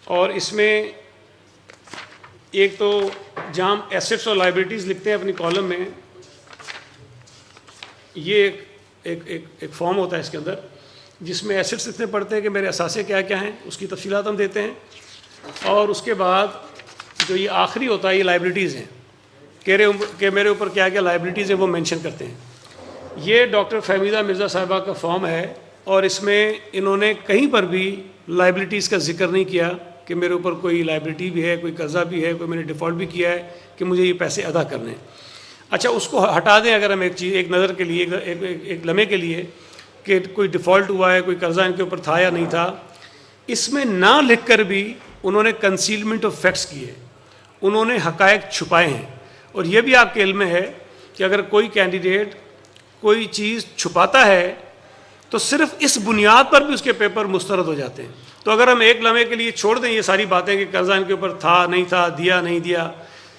اور اس میں ایک تو جہاں ہم ایسٹس اور لائبلٹیز لکھتے ہیں اپنی کالم میں، یہ ایک فارم ہوتا ہے اس کے اندر جس میں ایسٹس اتنے پڑھتے ہیں کہ میرے اثاثے کیا کیا ہیں، اس کی تفصیلات ہم دیتے ہیں، اور اس کے بعد جو یہ آخری ہوتا ہے یہ لائبلٹیز ہیں کہ میرے اوپر کیا کیا لائبلٹیز ہیں وہ مینشن کرتے ہیں۔ یہ ڈاکٹر فہمیدہ مرزا صاحبہ کا فارم ہے، اور اس میں انہوں نے کہیں پر بھی لائبلٹیز کا ذکر نہیں کیا کہ میرے اوپر کوئی لائبلٹی بھی ہے، کوئی قرضہ بھی ہے، کوئی میں نے ڈیفالٹ بھی کیا ہے کہ مجھے یہ پیسے ادا کرنے ہیں۔ اچھا، اس کو ہٹا دیں اگر ہم ایک نظر کے لیے، ایک لمحے کے لیے، کہ کوئی ڈیفالٹ ہوا ہے، کوئی قرضہ ان کے اوپر تھا یا نہیں تھا، اس میں نہ لکھ کر بھی انہوں نے کنسیلمنٹ آف فیکٹس کی ہے، انہوں نے حقائق چھپائے ہیں۔ اور یہ بھی آپ کے علم میں ہے کہ اگر کوئی کینڈیڈیٹ کوئی چیز چھپاتا ہے تو صرف اس بنیاد پر بھی اس کے پیپر مسترد ہو جاتے ہیں۔ تو اگر ہم ایک لمحے کے لیے چھوڑ دیں یہ ساری باتیں کہ قرضہ ان کے اوپر تھا نہیں تھا، دیا نہیں دیا،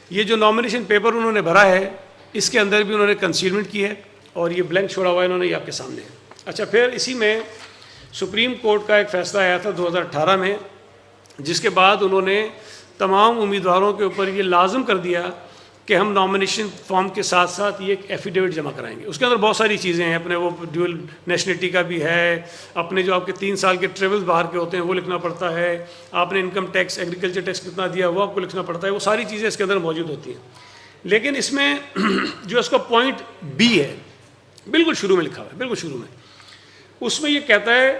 یہ جو نامنیشن پیپر انہوں نے بھرا ہے اس کے اندر بھی انہوں نے کنسیلمنٹ کی ہے، اور یہ بلینک چھوڑا ہوا ہے انہوں نے، یہ آپ کے سامنے ہے۔ اچھا، پھر اسی میں سپریم کورٹ کا ایک فیصلہ آیا تھا 2018 میں، جس کے بعد انہوں نے تمام امیدواروں کے اوپر یہ لازم کر دیا کہ ہم نامنیشن فارم کے ساتھ ساتھ یہ ایک ایفیڈیوٹ جمع کرائیں گے۔ اس کے اندر بہت ساری چیزیں ہیں، اپنے وہ ڈیول نیشنلٹی کا بھی ہے، اپنے جو آپ کے 3 سال کے ٹریولز باہر کے ہوتے ہیں وہ لکھنا پڑتا ہے، آپ نے انکم ٹیکس، ایگریکلچر ٹیکس کتنا دیا وہ آپ کو لکھنا پڑتا ہے، وہ ساری چیزیں اس کے اندر موجود ہوتی ہیں۔ لیکن اس میں جو اس کا پوائنٹ بی ہے، بالکل شروع میں لکھا ہوا ہے، بالکل شروع میں، اس میں یہ کہتا ہے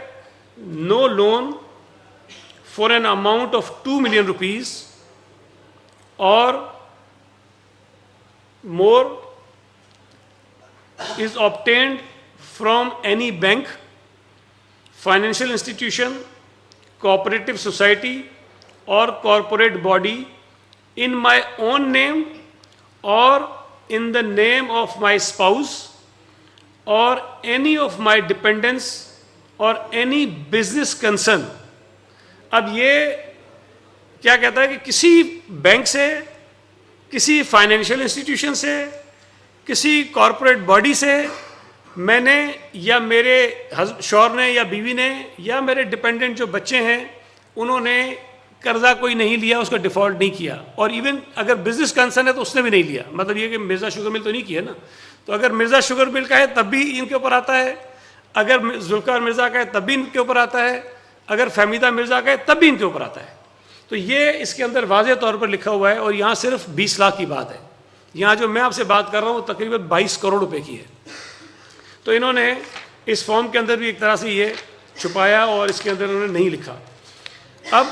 no loan for an amount of 2 million rupees اور more is obtained from any bank, financial institution, cooperative society or corporate body in my own name or in the name of my spouse or any of my dependents or any business concern۔ اب یہ کیا کہتا ہے کہ کسی bank سے، کسی financial institution سے، کسی کارپوریٹ باڈی سے میں نے یا میرے شوہر نے یا بیوی نے یا میرے ڈپینڈنٹ جو بچے ہیں انہوں نے قرضہ کوئی نہیں لیا، اس کا ڈیفالٹ نہیں کیا، اور ایون اگر بزنس کنسرن ہے تو اس نے بھی نہیں لیا۔ مطلب یہ کہ مرزا شوگر مل تو نہیں کیا نا، تو اگر مرزا شوگر مل کا ہے تب بھی ان کے اوپر آتا ہے، اگر ذوالفقار مرزا کا ہے تب بھی ان کے اوپر آتا ہے، اگر فہمیدہ مرزا کا ہے تب بھی ان کے اوپر آتا ہے۔ تو یہ اس کے اندر واضح طور پر لکھا ہوا ہے، اور یہاں صرف 20 لاکھ کی بات ہے، یہاں جو میں آپ سے بات کر رہا ہوں تقریباً 22 کروڑ روپے کی ہے۔ تو انہوں نے اس فارم کے اندر بھی ایک طرح سے یہ چھپایا اور اس کے اندر انہوں نے نہیں لکھا۔ اب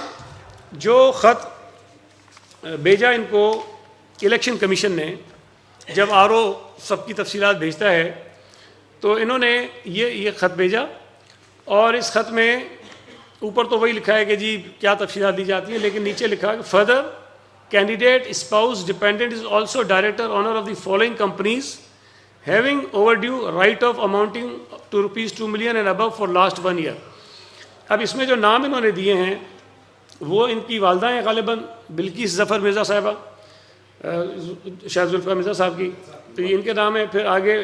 جو خط بھیجا ان کو الیکشن کمیشن نے، جب RO سب کی تفصیلات بھیجتا ہے تو انہوں نے یہ خط بھیجا، اور اس خط میں اوپر تو وہی لکھا ہے کہ جی کیا تفصیلات دی جاتی ہیں، لیکن نیچے لکھا ہے کہ further candidate spouse dependent is also director owner of the following companies having overdue write off amounting to ₹2 million and above for last 1 year۔ اب اس میں جو نام انہوں نے دیے ہیں وہ ان کی والدہ ہیں غالباً بلقیس ظفر مرزا صاحبہ، شاید ذوالفقار مرزا صاحب کی، تو یہ ان کے نام ہے۔ پھر آگے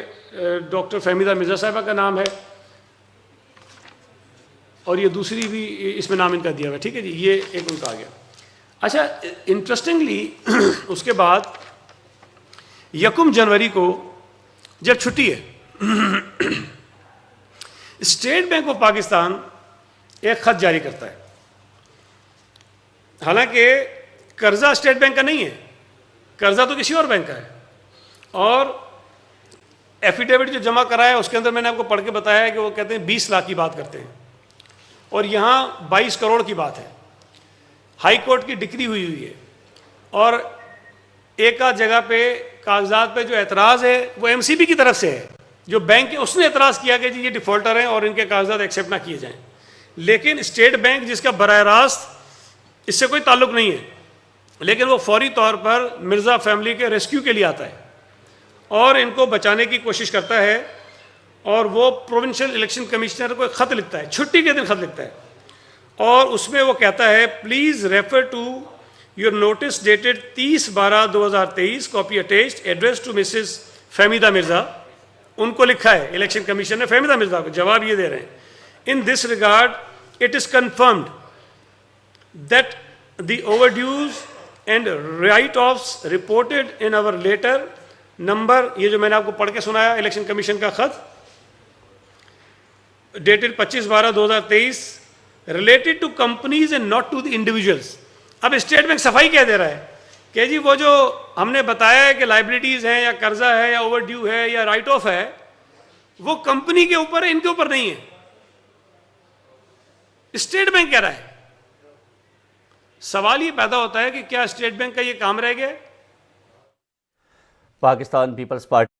ڈاکٹر فہمیدہ مرزا صاحبہ کا نام ہے، اور یہ دوسری بھی اس میں نام ان کا دیا ہوا ہے، ٹھیک ہے جی، یہ ایک ان کا آ گیا۔ اچھا، انٹرسٹنگلی اس کے بعد 1 جنوری کو جب چھٹی ہے اسٹیٹ بینک آف پاکستان ایک خط جاری کرتا ہے، حالانکہ قرضہ اسٹیٹ بینک کا نہیں ہے، قرضہ تو کسی اور بینک کا ہے، اور ایفیڈیوٹ جو جمع کرایا اس کے اندر میں نے آپ کو پڑھ کے بتایا ہے کہ وہ کہتے ہیں 20 لاکھ کی بات کرتے ہیں، اور یہاں 22 کروڑ کی بات ہے۔ ہائی کورٹ کی ڈگری ہوئی ہے، اور ایک آدھ جگہ پہ کاغذات پہ جو اعتراض ہے وہ MCB کی طرف سے ہے، جو بینک ہے اس نے اعتراض کیا کہ جی یہ ڈیفالٹر ہیں اور ان کے کاغذات ایکسیپٹ نہ کیے جائیں، لیکن اسٹیٹ بینک جس کا براہ راست اس سے کوئی تعلق نہیں ہے، لیکن وہ فوری طور پر مرزا فیملی کے ریسکیو کے لیے آتا ہے اور ان کو بچانے کی کوشش کرتا ہے، اور وہ پروونشل الیکشن کمشنر کو ایک خط لکھتا ہے، چھٹی کے دن خط لکھتا ہے، اور اس میں وہ کہتا ہے please refer to your notice dated 30/12/2023 copy attached address to Mrs Fahmida Mirza. ان کو لکھا ہے الیکشن کمیشن نے فہمیدہ مرزا کو، جواب یہ دے رہے ہیں in this regard it is confirmed that the overdues and write-offs reported in our letter number, یہ جو میں نے آپ کو پڑھ کے سنایا الیکشن کمیشن کا خط dated 25/12/2023 related to companies and not to the individuals. اب اسٹیٹ بینک صفائی کہہ دے رہا ہے کہ جی وہ جو ہم نے بتایا ہے کہ لائبلٹیز ہیں یا قرضہ ہے یا اوور ڈیو ہے یا رائٹ آف ہے وہ کمپنی کے اوپر ہے, ان کے اوپر نہیں ہے. اسٹیٹ بینک کہہ رہا ہے. سوال یہ پیدا ہوتا ہے کہ کیا اسٹیٹ بینک کا یہ کام رہ گیا؟ Pakistan Peoples party